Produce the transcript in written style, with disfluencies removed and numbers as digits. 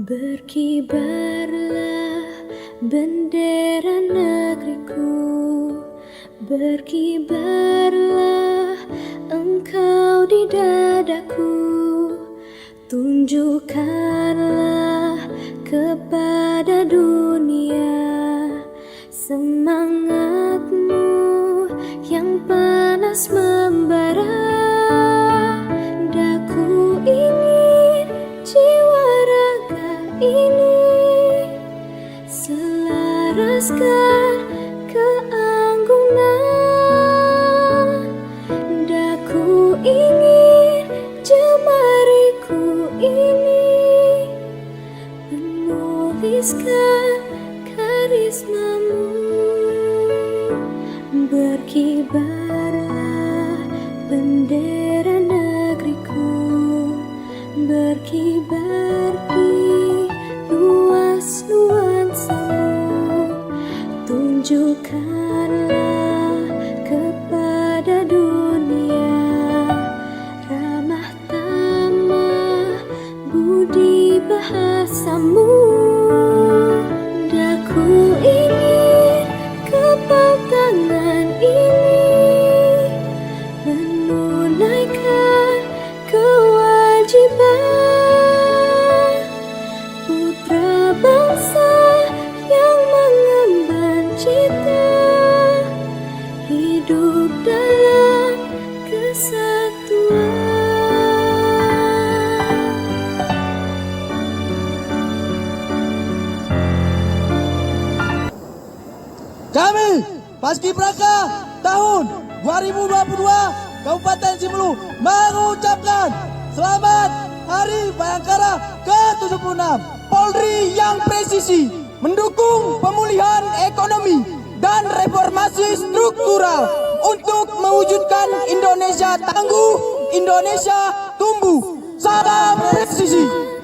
Berkibarlah bendera negeriku, berkibarlah engkau di dadaku. Tunjukkanlah kepada dunia semangatmu yang panas membara. Daku ingin jiwa raga ini selaraskan keanggunan. Daku ingin jemariku ini menuliskan karismamu. Berkibarlah bendera negeriku, berkibar di luas nuansamu. Tunjukkanlah kepada dunia ramah tamah budi bahasamu. Daku ingin kepal tangan ini menunaikan kewajiban putra bangsa yang mengemban cita hidup dalam kesatuan. Kami Paskibraka tahun 2022 Kabupaten Simelu mengucapkan selamat Hari Bayangkara ke-76. Polri yang presisi mendukung pemulihan ekonomi dan reformasi struktural untuk mewujudkan Indonesia tangguh, Indonesia tumbuh. Salam presisi.